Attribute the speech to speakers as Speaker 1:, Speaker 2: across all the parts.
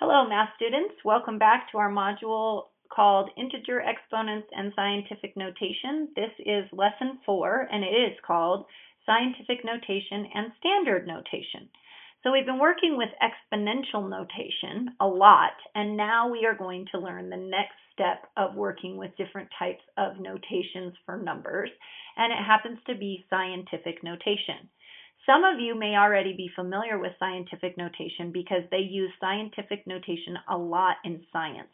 Speaker 1: Hello, math students. Welcome back to our module called Integer Exponents and Scientific Notation. This is lesson 4, and it is called Scientific Notation and Standard Notation. So we've been working with exponential notation a lot, and now we are going to learn the next step of working with different types of notations for numbers, and it happens to be scientific notation. Some of you may already be familiar with scientific notation because they use scientific notation a lot in science.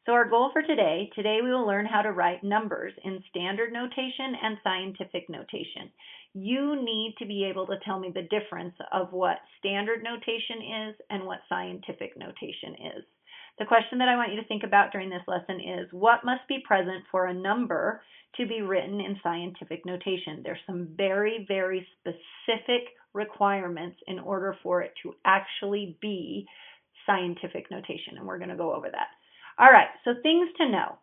Speaker 1: So our goal for today we will learn how to write numbers in standard notation and scientific notation. You need to be able to tell me the difference of what standard notation is and what scientific notation is. The question that I want you to think about during this lesson is, what must be present for a number to be written in scientific notation? There's some very, very specific requirements in order for it to actually be scientific notation, and we're going to go over that. All right, so things to know.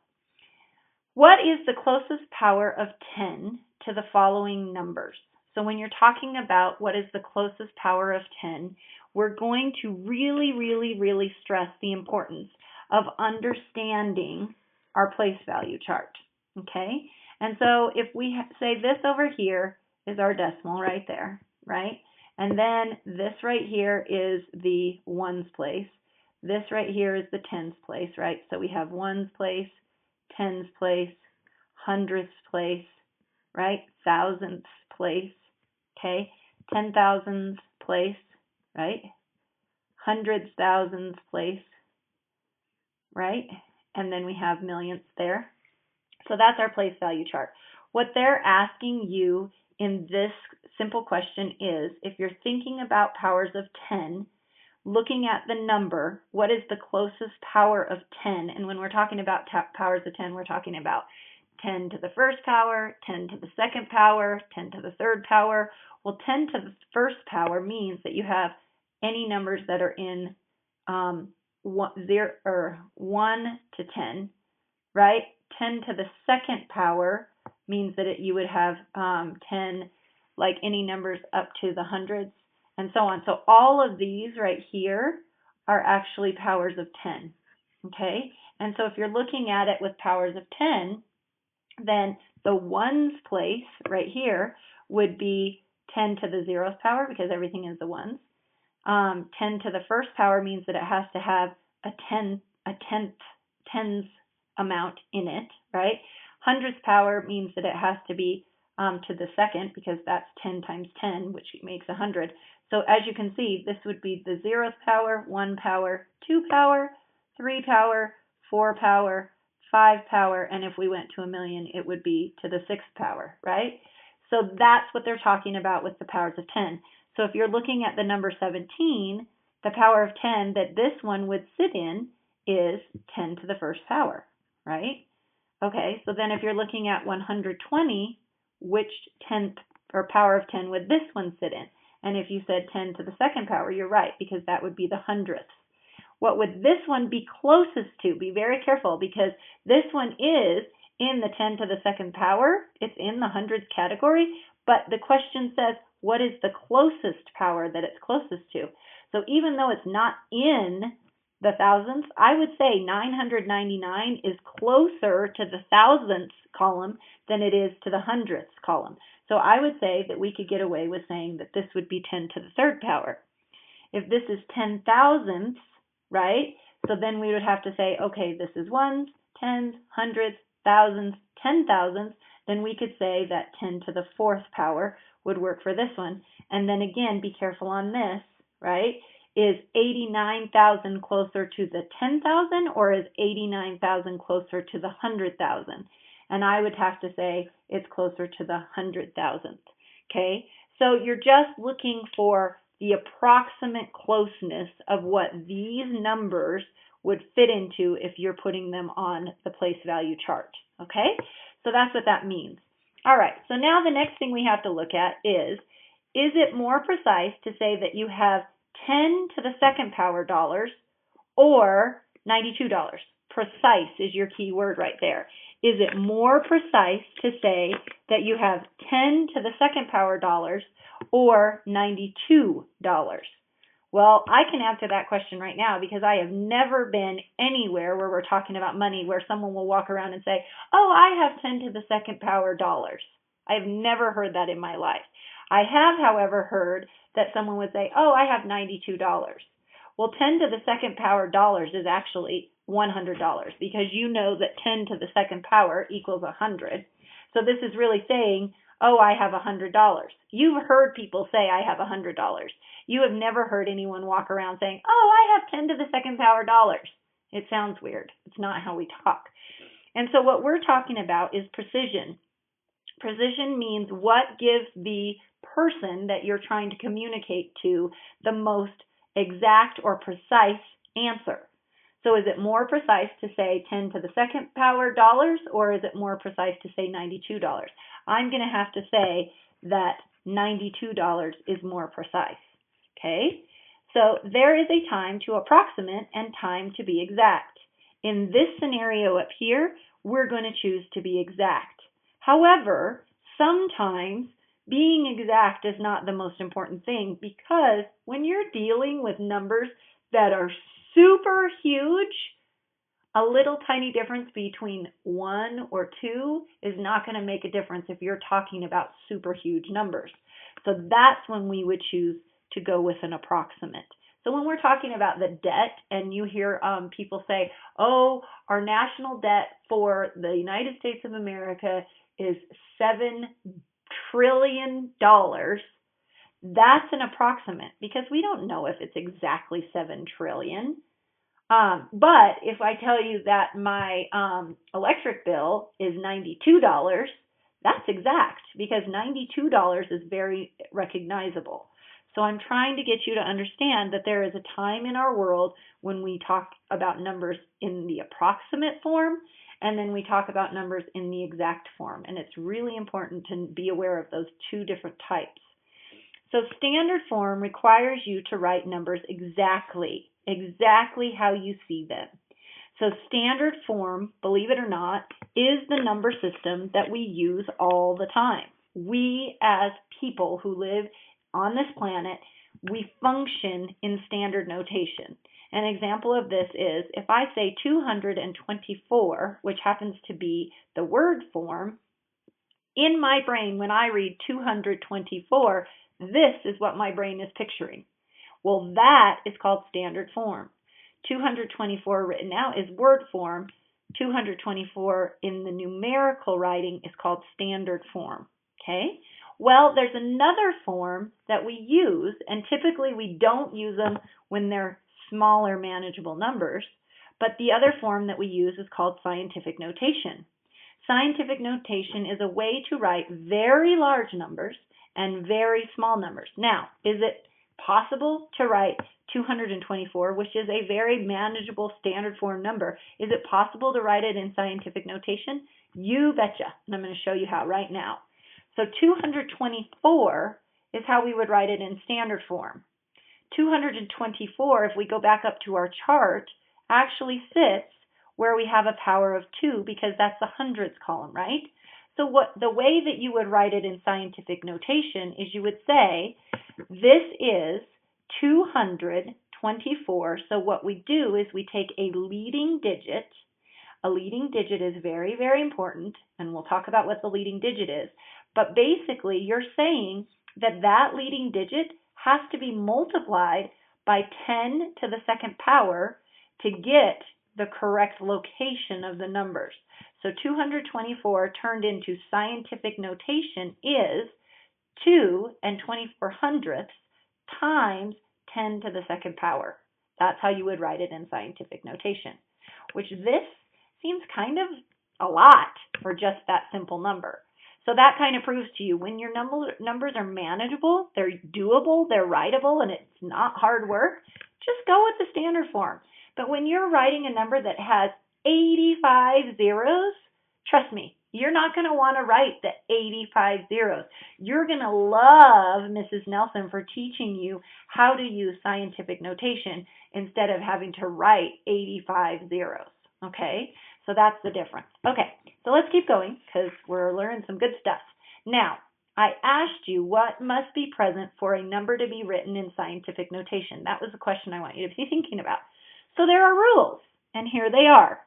Speaker 1: What is the closest power of 10 to the following numbers? So when you're talking about what is the closest power of 10, we're going to really stress the importance of understanding our place value chart, okay? And so if we say this over here is our decimal right there, right? And then this right here is the ones place. This right here is the tens place, right? So we have ones place, tens place, hundredths place, right? Thousandths place, okay? 10,000s place, right? Hundreds, thousands place, right? And then we have millions there. So that's our place value chart. What they're asking you in this simple question is, if you're thinking about powers of 10, looking at the number, what is the closest power of 10? And when we're talking about powers of 10, we're talking about 10 to the first power, 10 to the second power, 10 to the third power. Well, 10 to the first power means that you have any numbers that are in 1 to 10, right? 10 to the second power means that you would have 10, like any numbers up to the hundreds, and so on. So all of these right here are actually powers of 10, okay? And so if you're looking at it with powers of 10, then the ones place right here would be 10 to the 0th power because everything is the ones. 10 to the first power means that it has to have a tens amount in it, right? Hundredths power means that it has to be to the second because that's 10 times 10, which makes 100. So as you can see, this would be the 0th power, 1 power, 2 power, 3 power, 4 power, 5 power, and if we went to a million, it would be to the 6th power, right? So that's what they're talking about with the powers of 10. So if you're looking at the number 17, the power of 10 that this one would sit in is 10 to the first power, right? Okay, so then if you're looking at 120, which 10th or power of 10 would this one sit in? And if you said 10 to the second power, you're right, because that would be the hundredths. What would this one be closest to? Be very careful, because this one is in the 10 to the second power. It's in the hundreds category, but the question says, what is the closest power that it's closest to? So even though it's not in the thousandths, I would say 999 is closer to the thousandths column than it is to the hundredths column. So I would say that we could get away with saying that this would be 10 to the third power. If this is 10 thousandths, right? So then we would have to say, okay, this is ones, tens, hundreds, thousands, 10,000s. Then we could say that 10 to the fourth power would work for this one. And then again, be careful on this, right? Is 89,000 closer to the 10,000, or is 89,000 closer to the 100,000? And I would have to say it's closer to the 100,000th, okay? So you're just looking for the approximate closeness of what these numbers would fit into if you're putting them on the place value chart, okay? So that's what that means. All right, so now the next thing we have to look at is it more precise to say that you have 10 to the second power dollars or $92? Precise is your key word right there. Is it more precise to say that you have 10 to the second power dollars or $92? Well, I can answer that question right now because I have never been anywhere where we're talking about money where someone will walk around and say, oh, I have 10 to the second power dollars. I've never heard that in my life. I have, however, heard that someone would say, oh, I have $92. Well, 10 to the second power dollars is actually $100 because you know that 10 to the second power equals 100. So this is really saying, oh, I have $100. You've heard people say, I have $100. You have never heard anyone walk around saying, oh, I have 10 to the second power dollars. It sounds weird. It's not how we talk. And so what we're talking about is precision. Precision means what gives the person that you're trying to communicate to the most exact or precise answer. So is it more precise to say 10 to the second power dollars, or is it more precise to say $92? I'm going to have to say that $92 is more precise. Okay? So there is a time to approximate and time to be exact. In this scenario up here, we're going to choose to be exact. However, sometimes being exact is not the most important thing because when you're dealing with numbers that are super huge, a little tiny difference between 1 or 2 is not going to make a difference if you're talking about super huge numbers. So that's when we would choose to go with an approximate. So when we're talking about the debt and you hear people say, oh, our national debt for the United States of America is $7 trillion, that's an approximate because we don't know if it's exactly 7 trillion. But if I tell you that my electric bill is $92, that's exact because $92 is very recognizable. So I'm trying to get you to understand that there is a time in our world when we talk about numbers in the approximate form, and then we talk about numbers in the exact form. And it's really important to be aware of those two different types. So standard form requires you to write numbers exactly how you see them. So standard form, believe it or not, is the number system that we use all the time. We as people who live on this planet, we function in standard notation. An example of this is if I say 224, which happens to be the word form, in my brain when I read 224, this is what my brain is picturing. Well, that is called standard form. 224 written out is word form. 224 in the numerical writing is called standard form. Okay? Well, there's another form that we use, and typically we don't use them when they're smaller, manageable numbers, but the other form that we use is called scientific notation. Scientific notation is a way to write very large numbers and very small numbers. Now, is it possible to write 224, which is a very manageable standard form number? Is it possible to write it in scientific notation? You betcha, and I'm going to show you how right now. So 224 is how we would write it in standard form. 224, if we go back up to our chart, actually sits where we have a power of 2 because that's the hundreds column, right? So the way that you would write it in scientific notation is you would say, this is 224. So what we do is we take a leading digit. A leading digit is very, very important, and we'll talk about what the leading digit is. But basically, you're saying that that leading digit has to be multiplied by 10 to the second power to get the correct location of the numbers. So 224 turned into scientific notation is 2 2400ths times 10 to the second power. That's how you would write it in scientific notation, which this seems kind of a lot for just that simple number. So that kind of proves to you when your numbers are manageable, they're doable, they're writable, and it's not hard work, just go with the standard form. But when you're writing a number that has 85 zeros, trust me, you're not going to want to write the 85 zeros. You're going to love Mrs. Nelson for teaching you how to use scientific notation instead of having to write 85 zeros. Okay, so that's the difference. Okay, so let's keep going because we're learning some good stuff. Now, I asked you what must be present for a number to be written in scientific notation. That was the question I want you to be thinking about. So there are rules, and here they are.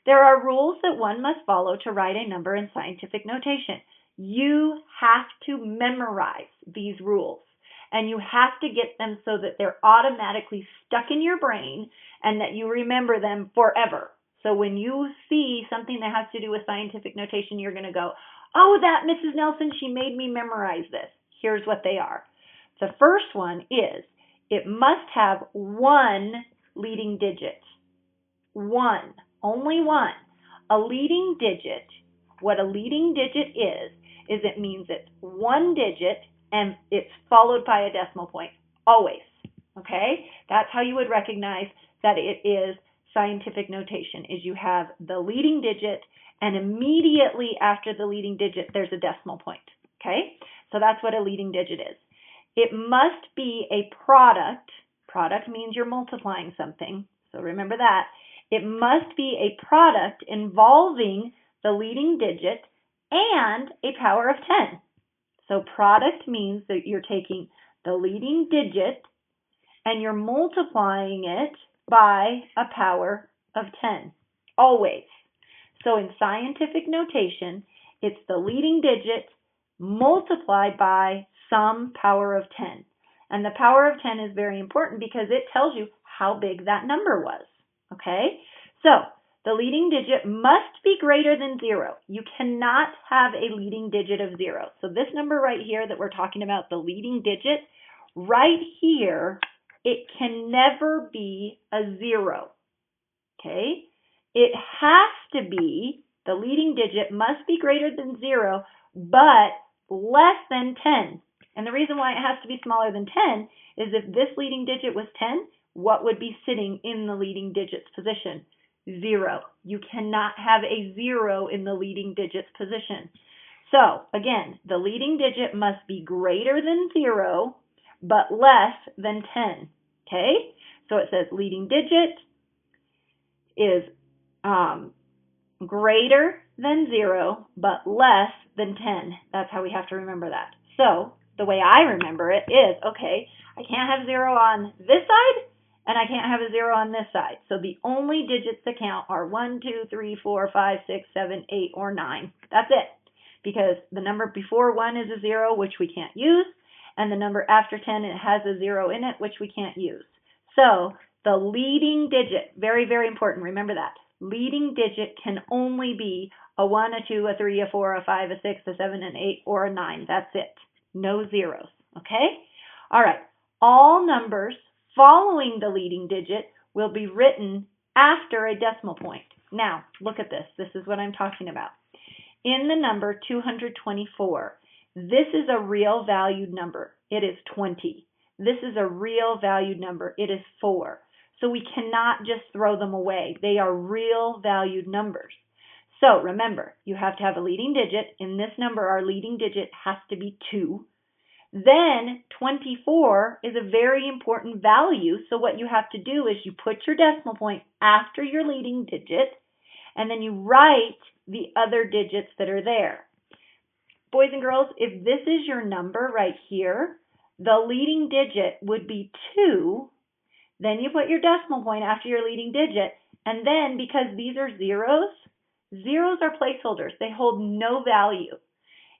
Speaker 1: There are rules that one must follow to write a number in scientific notation. You have to memorize these rules, and you have to get them so that they're automatically stuck in your brain and that you remember them forever. So when you see something that has to do with scientific notation, you're going to go, oh, that Mrs. Nelson, she made me memorize this. Here's what they are. The first one is it must have one leading digit. One. Only one. A leading digit, what a leading digit is it means it's one digit and it's followed by a decimal point, always. Okay? That's how you would recognize that it is scientific notation, is you have the leading digit and immediately after the leading digit there's a decimal point. Okay? So that's what a leading digit is. It must be a product. Product means you're multiplying something, so remember that. It must be a product involving the leading digit and a power of 10. So product means that you're taking the leading digit and you're multiplying it by a power of 10, always. So in scientific notation, it's the leading digit multiplied by some power of 10. And the power of 10 is very important because it tells you how big that number was. Okay, so the leading digit must be greater than 0. You cannot have a leading digit of 0. So this number right here that we're talking about, the leading digit, right here, it can never be a 0. Okay, it has to be, the leading digit must be greater than 0, but less than 10. And the reason why it has to be smaller than 10 is if this leading digit was 10, what would be sitting in the leading digits position? 0. You cannot have a 0 in the leading digits position. So again, the leading digit must be greater than 0, but less than 10. Okay? So it says leading digit is greater than 0, but less than 10. That's how we have to remember that. So the way I remember it is, okay, I can't have 0 on this side, and I can't have a 0 on this side. So the only digits that count are 1, 2, 3, 4, 5, 6, 7, 8, or 9. That's it. Because the number before 1 is a 0, which we can't use, and the number after 10, it has a 0 in it, which we can't use. So the leading digit, very, very important, remember that. Leading digit can only be a 1, a 2, a 3, a 4, a 5, a 6, a 7, an 8, or a 9. That's it. No zeros. Okay? All right. All numbers following the leading digit will be written after a decimal point. Now, look at this. This is what I'm talking about. In the number 224, this is a real valued number. It is 20. This is a real valued number. It is 4. So we cannot just throw them away. They are real valued numbers. So remember, you have to have a leading digit. In this number, our leading digit has to be 2. Then 24 is a very important value. So what you have to do is you put your decimal point after your leading digit, and then you write the other digits that are there. Boys and girls, if this is your number right here, the leading digit would be 2. Then you put your decimal point after your leading digit, and then because these are zeros, zeros are placeholders. They hold no value.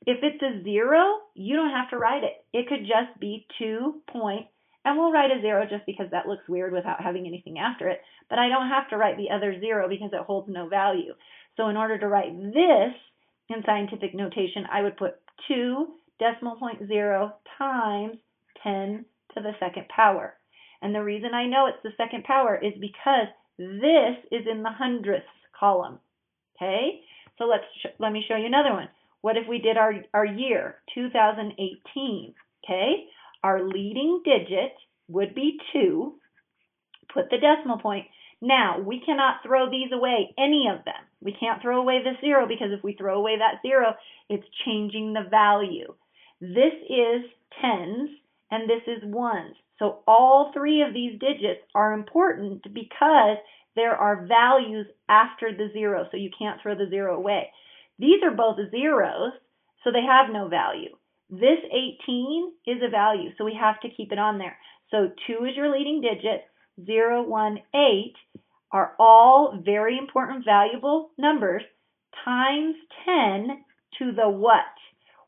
Speaker 1: If it's a 0, you don't have to write it. It could just be 2 point, and we'll write a 0 just because that looks weird without having anything after it, but I don't have to write the other 0 because it holds no value. So in order to write this in scientific notation, I would put 2 decimal point 0 times 10 to the second power. And the reason I know it's the second power is because this is in the hundredths column. Okay? So let me show you another one. What if we did our year, 2018? Okay? Our leading digit would be 2. Put the decimal point. Now, we cannot throw these away, any of them. We can't throw away the 0 because if we throw away that 0, it's changing the value. This is tens and this is ones. So all 3 of these digits are important because there are values after the 0, so you can't throw the 0 away. These are both zeros. so they have no value. This 18 is a value, so we have to keep it on there. So 2 is your leading digit, 0, 1, 8 are all very important, valuable numbers, times 10 to the what?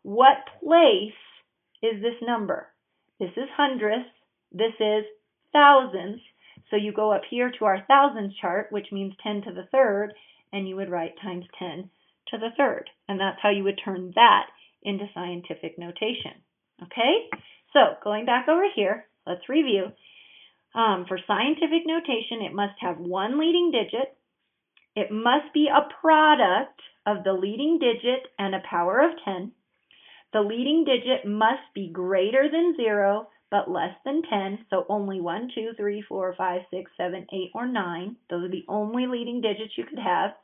Speaker 1: What place is this number? This is hundredths, this is thousands. So you go up here to our thousands chart, which means 10 to the third, and you would write times 10 to the third. And that's how you would turn that into scientific notation. Okay? So going back over here, let's review. For scientific notation, it must have one leading digit. It must be a product of the leading digit and a power of 10. The leading digit must be greater than 0, but less than 10. So only 1, 2, 3, 4, 5, 6, 7, 8, or 9. Those are the only leading digits you could have.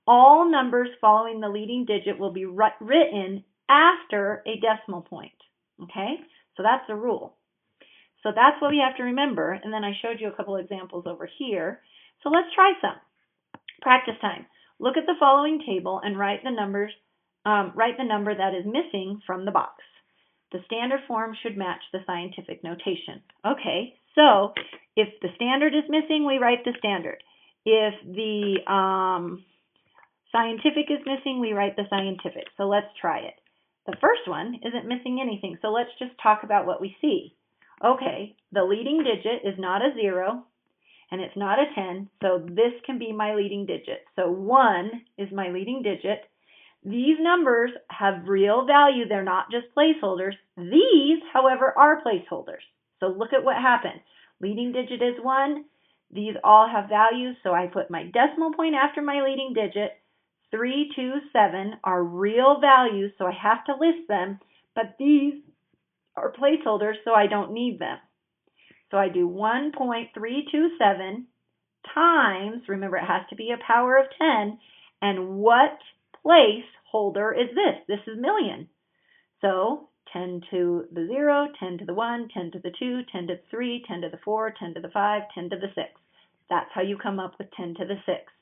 Speaker 1: All numbers following the leading digit will be written after a decimal point. Okay? So that's the rule. So that's what we have to remember. And then I showed you a couple examples over here. So let's try some. Practice time. Look at the following table and write the number that is missing from the box. The standard form should match the scientific notation. Okay, so if the standard is missing, we write the standard. If the scientific is missing, we write the scientific. So let's try it. The first one isn't missing anything, so let's just talk about what we see. Okay, the leading digit is not a 0, and it's not a 10, so this can be my leading digit. So 1 is my leading digit. These numbers have real value. They're not just placeholders. These, however, are placeholders. So look at what happened. Leading digit is 1. These all have values, so I put my decimal point after my leading digit. 3, 2, 7 are real values, so I have to list them, but these are placeholders, so I don't need them. So I do 1.327 times, remember it has to be a power of 10, and what placeholder is this? This is million. So 10 to the 0, 10 to the 1, 10 to the 2, 10 to the 3, 10 to the 4, 10 to the 5, 10 to the 6. That's how you come up with 10 to the 6.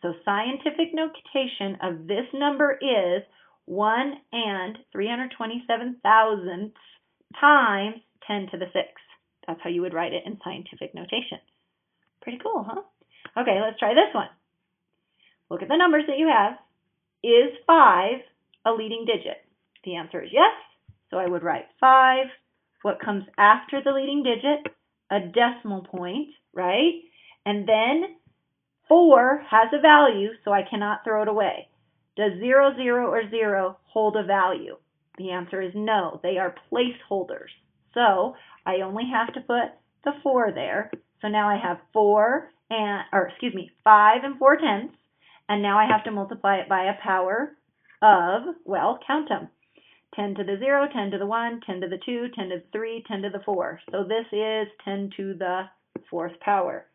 Speaker 1: So scientific notation of this number is 1 and 327 thousandths times 10 to the 6. That's how you would write it in scientific notation. Pretty cool, huh? Okay, let's try this one. Look at the numbers that you have. Is 5 a leading digit? The answer is yes. So I would write 5. What comes after the leading digit? A decimal point, right? And then 4 has a value, so I cannot throw it away. Does 0, 0, or 0 hold a value? The answer is no. They are placeholders. So I only have to put the 4 there. So now I have 5 and 4 tenths. And now I have to multiply it by a power of, well, count them. 10 to the 0, 10 to the 1, 10 to the 2, 10 to the 3, 10 to the 4. So this is 10 to the 4th power.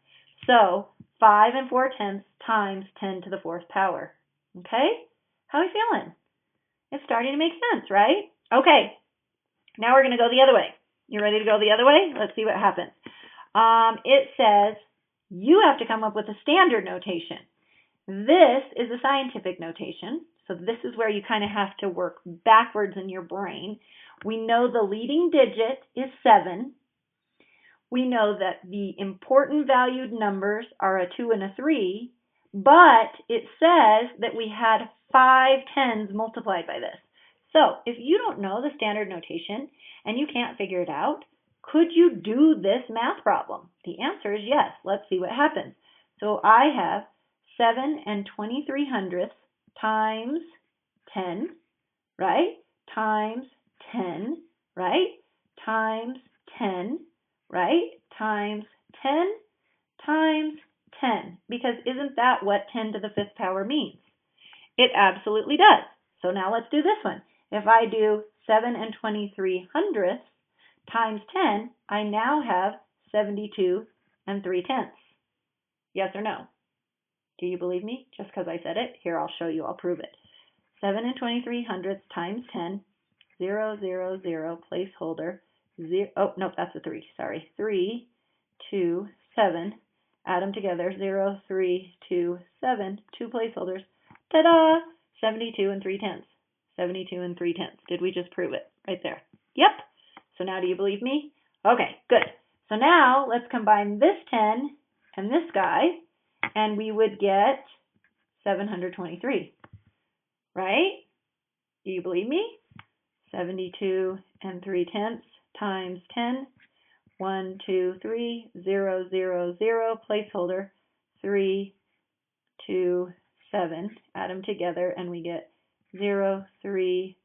Speaker 1: So 5 and 4 tenths times 10 to the 4th power. Okay? How are we feeling? It's starting to make sense, right? Okay. Now we're going to go the other way. You ready to go the other way? Let's see what happens. It says you have to come up with a standard notation. This is a scientific notation. So this is where you kind of have to work backwards in your brain. We know the leading digit is 7. We know that the important valued numbers are a 2 and a 3, but it says that we had 5 tens multiplied by this. So if you don't know the standard notation and you can't figure it out, could you do this math problem? The answer is yes. Let's see what happens. So I have 7 and 23/100 times 10, right? Times 10, right? Times 10, right? Times 10 times 10. Because isn't that what 10 to the 5th power means? It absolutely does. So now let's do this one. If I do 7 and 23/100 times 10, I now have 72 and 3/10. Yes or no? Do you believe me? Just because I said it? Here, I'll show you. I'll prove it. 7 and 23/100 times 10, 0, 0, 0, placeholder, 0, oh, no, that's a 3, sorry. 3, 2, 7, add them together, 0, 3, 2, 7, 2 placeholders. Ta-da! 72 and 3/10. 72 and 3/10. Did we just prove it? Right there. Yep. So now do you believe me? Okay, good. So now let's combine this 10 and this guy, and we would get 723, right? Do you believe me? 72 and 3/10 times 10. 1, 2, 3, 0, 0, 0, placeholder, 3, 2, 7. Add them together and we get 0, 3,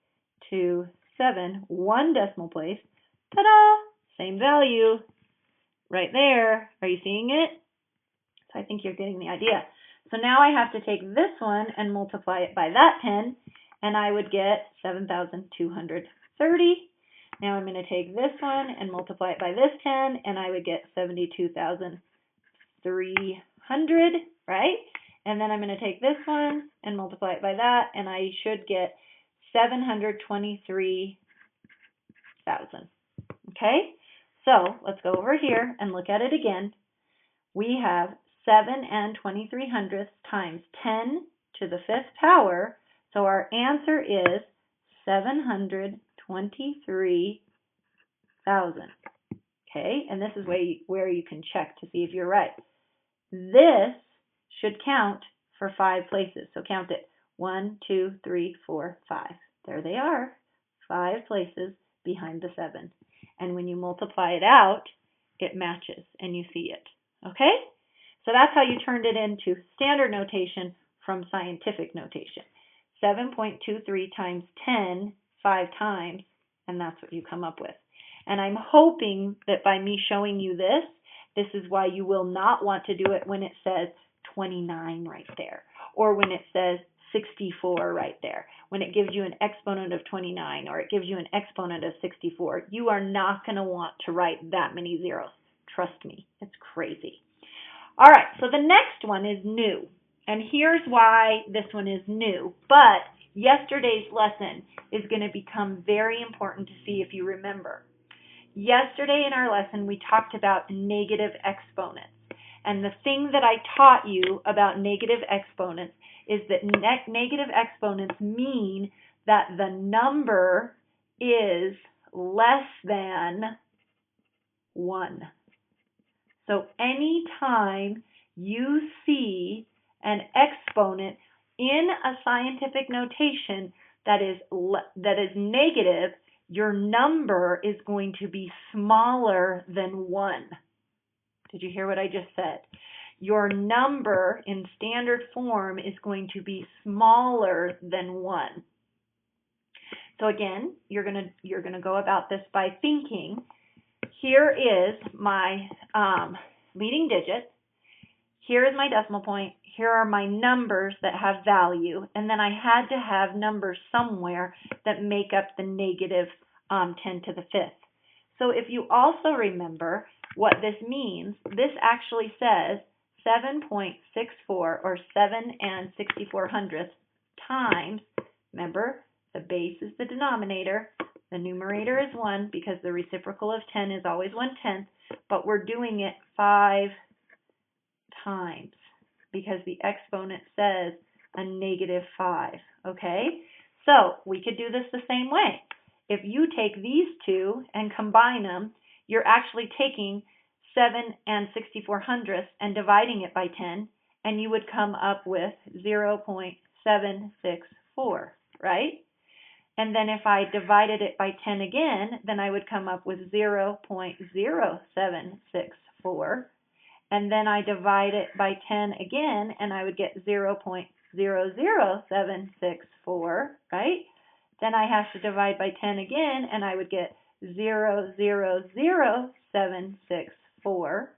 Speaker 1: 2, 7. One decimal place. Ta-da! Same value right there. Are you seeing it? So I think you're getting the idea. So now I have to take this one and multiply it by that 10, and I would get 7,230. Now I'm going to take this one and multiply it by this 10, and I would get 72,300, right? And then I'm going to take this one and multiply it by that, and I should get 723,000. Okay? So let's go over here and look at it again. We have 7 and 23 times 10 to the 5th power. So our answer is 723,000. Okay, and this is where you can check to see if you're right. This should count for 5 places. So count it. 1, 2, 3, 4, 5. There they are. 5 places behind the 7. And when you multiply it out, it matches and you see it. Okay? So that's how you turned it into standard notation from scientific notation. 7.23 times 10, 5 times, and that's what you come up with. And I'm hoping that by me showing you this is why you will not want to do it when it says 29 right there, or when it says 64 right there. When it gives you an exponent of 29 or it gives you an exponent of 64, you are not going to want to write that many zeros. Trust me, it's crazy. All right, so the next one is new. And here's why this one is new. But yesterday's lesson is going to become very important to see if you remember. Yesterday in our lesson, we talked about negative exponents. And the thing that I taught you about negative exponents is that negative exponents mean that the number is less than 1. So anytime you see an exponent in a scientific notation that is negative, your number is going to be smaller than 1. Did you hear what I just said? Your number in standard form is going to be smaller than 1. So again, you're gonna go about this by thinking, here is my leading digit, here is my decimal point, here are my numbers that have value, and then I had to have numbers somewhere that make up the negative 10 to the 5th. So if you also remember what this means, this actually says 7.64 or 7 and 64/100 times, remember, the base is the denominator, the numerator is 1 because the reciprocal of 10 is always 1/10, but we're doing it 5 times because the exponent says a -5, okay? So we could do this the same way. If you take these two and combine them, you're actually taking 7 and 64/100 and dividing it by 10, and you would come up with 0.764, right? And then if I divided it by 10 again, then I would come up with 0.0764. And then I divide it by 10 again, and I would get 0.00764, right? Then I have to divide by 10 again, and I would get 0.00764,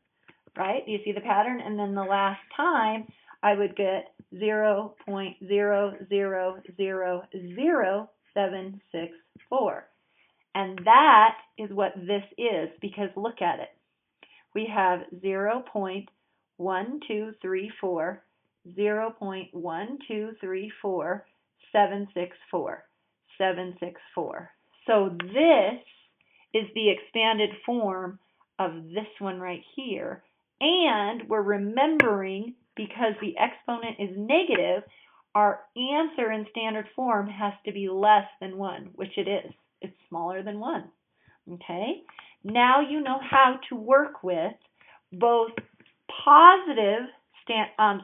Speaker 1: right? Do you see the pattern? And then the last time, I would get 0.0000764. And that is what this is, because look at it. We have 0.1234, 0.1234, 764. So this is the expanded form of this one right here. And we're remembering, because the exponent is negative, our answer in standard form has to be less than 1, which it is. It's smaller than 1. Okay? Now you know how to work with both positive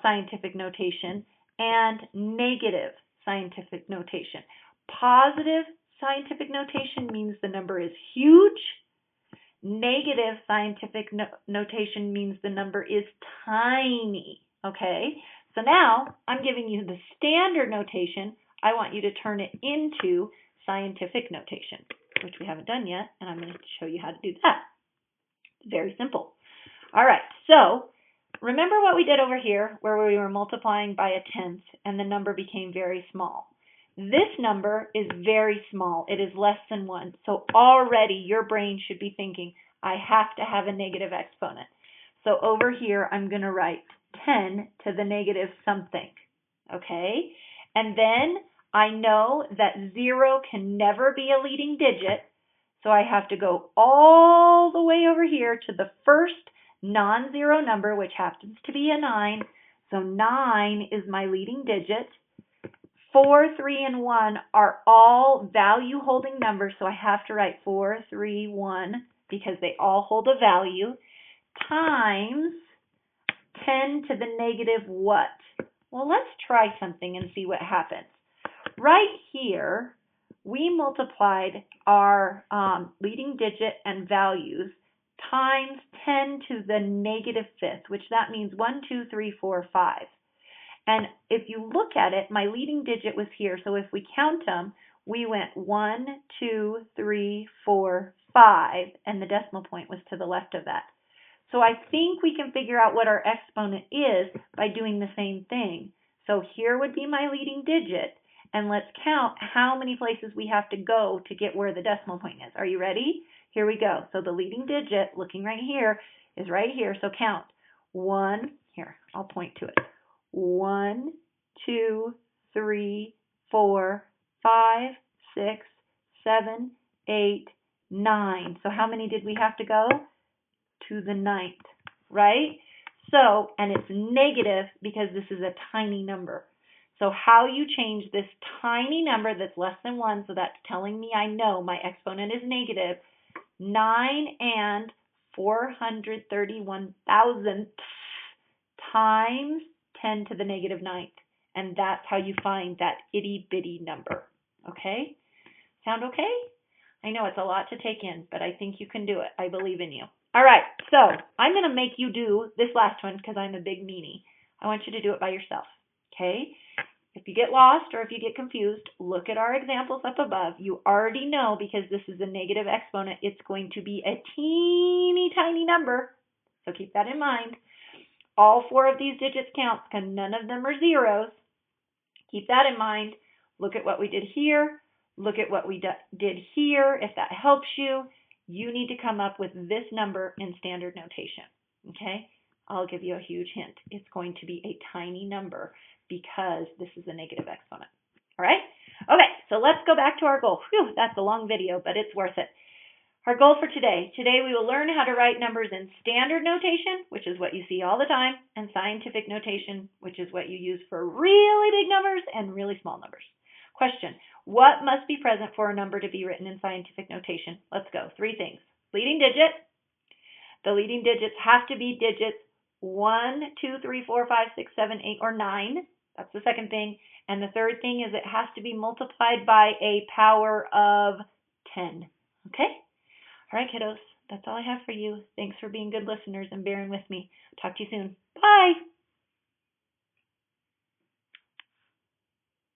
Speaker 1: scientific notation and negative scientific notation. Positive scientific notation means the number is huge. Negative scientific notation means the number is tiny. Okay? So now I'm giving you the standard notation. I want you to turn it into scientific notation, which we haven't done yet, and I'm going to show you how to do that. Very simple. All right, so remember what we did over here where we were multiplying by a tenth and the number became very small. This number is very small. It is less than 1. So already your brain should be thinking, I have to have a negative exponent. So over here, I'm going to write 10 to the negative something. Okay? And then I know that 0 can never be a leading digit. So I have to go all the way over here to the first non-zero number, which happens to be a 9. So 9 is my leading digit. 4, 3, and 1 are all value-holding numbers, so I have to write 4, 3, 1 because they all hold a value, times 10 to the negative what? Well, let's try something and see what happens. Right here, we multiplied our leading digit and values times 10 to the negative fifth, which that means 1, 2, 3, 4, 5. And if you look at it, my leading digit was here. So if we count them, we went 1, 2, 3, 4, 5, and the decimal point was to the left of that. So I think we can figure out what our exponent is by doing the same thing. So here would be my leading digit, and let's count how many places we have to go to get where the decimal point is. Are you ready? Here we go. So the leading digit, looking right here, is right here. So count. 1, here, I'll point to it. 1, 2, 3, 4, 5, 6, 7, 8, 9. So how many did we have to go? To the 9th, right? So, and it's negative because this is a tiny number. So how you change this tiny number that's less than 1, so that's telling me I know my exponent is negative, 9 and 431 thousandths times 10 to the negative 9th. And that's how you find that itty-bitty number. Okay? Sound okay? I know it's a lot to take in, but I think you can do it. I believe in you. All right, so I'm going to make you do this last one because I'm a big meanie. I want you to do it by yourself. Okay? If you get lost or if you get confused, look at our examples up above. You already know because this is a negative exponent, it's going to be a teeny tiny number. So keep that in mind. All 4 of these digits count because none of them are zeros. Keep that in mind. Look at what we did here. Look at what we did here. If that helps you, you need to come up with this number in standard notation. Okay? I'll give you a huge hint. It's going to be a tiny number because this is a negative exponent. All right? Okay, so let's go back to our goal. Whew, that's a long video, but it's worth it. Our goal for today. Today we will learn how to write numbers in standard notation, which is what you see all the time, and scientific notation, which is what you use for really big numbers and really small numbers. Question: what must be present for a number to be written in scientific notation? Let's go. 3 things. Leading digit. The leading digits have to be digits 1, 2, 3, 4, 5, 6, 7, 8, or 9. That's the second thing. And the third thing is it has to be multiplied by a power of 10. Okay? All right, kiddos, that's all I have for you. Thanks for being good listeners and bearing with me. Talk to you soon. Bye.